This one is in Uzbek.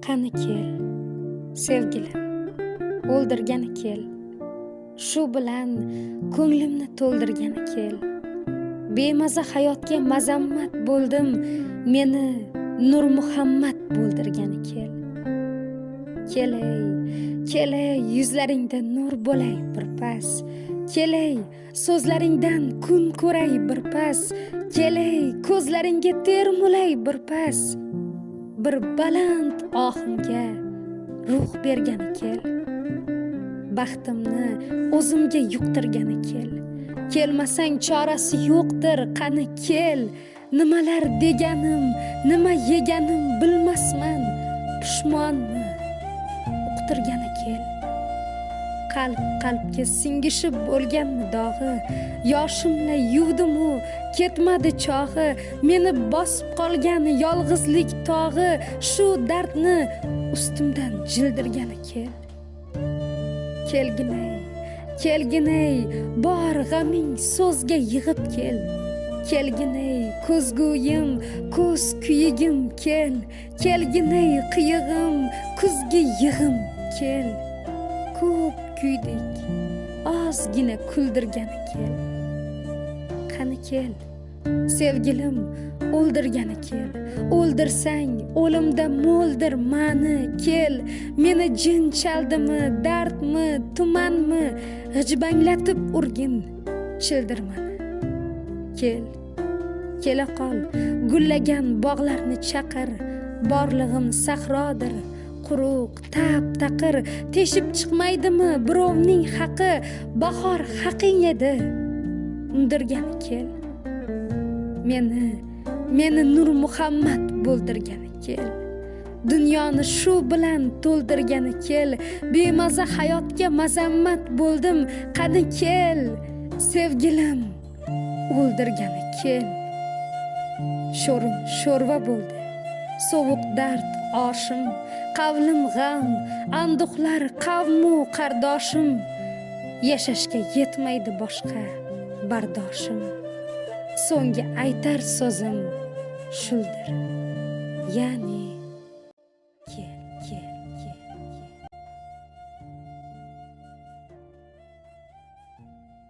Qani kel, sevgilim, o'ldirgani kel. Shu bilan ko'nglimni to'ldirgani kel. Bemaza hayotga mazammat bo'ldim, meni Nur Muhammad bo'ldirgani kel. Kelay, kelay, yuzlaringda nur bo'lay bir pas. Kelay, so'zlaringdan kun ko'ray bir pas. Kelay, ko'zlaringga termulay bir pas. Bir baland ohimga ruh bergani kel. Baxtimni o'zimga yuqtirgani kel. Kelmasang chorasi yo'qdir, qani kel. Nimalar deganim, nima yeganim bilmasman, pushmonmi uqtirgani kel. Qalb qalbga singishib bo'lganmi dog'i, yoshimla yuvdim-u ketmadi chog'i. Meni bosib qolgan yolg'izlik tog'i, shu dardni ustimdan jildirgani kel. Kelginay, kelginay, bor g'aming so'zga yig'ib kel. Kelginay, ko'zguyim, ko'z kuyigim kel. Kelginay, qiyig'im, kuzgi yig'im kel. Ko'p kuydik, ozgina kuldirgani kel. Qani kel, sevgilim, o'ldirgani kel. O'ldirsang o'limda mo'ldir mani kel. Meni jin chaldimi, dardmi, tumanmi, g'ijbanglatib urgin childirmani. Kel, kela qol, gullagan bog'larni chaqir. Borlig'im sahrodir, quruq, tap-taqir. Teshib chiqmaydimi birovning haqi? Bahor haqing edi, undirgani kel. Meni Nur Muhammad bo'ldirgani kel. Dunyoni shu bilan to'ldirgani kel. Bemaza hayotga mazammat bo'ldim, qani kel, sevgilim, o'ldirgani kel. Sho'rim sho'rva bo'ldi, sovuq dard oshim, qavlim g'am, anduhlar qavmu qardoshim. Yashashga yetmaydi boshqa bardoshim. So'nggi aytar so'zim shuldir, ya'ni kel.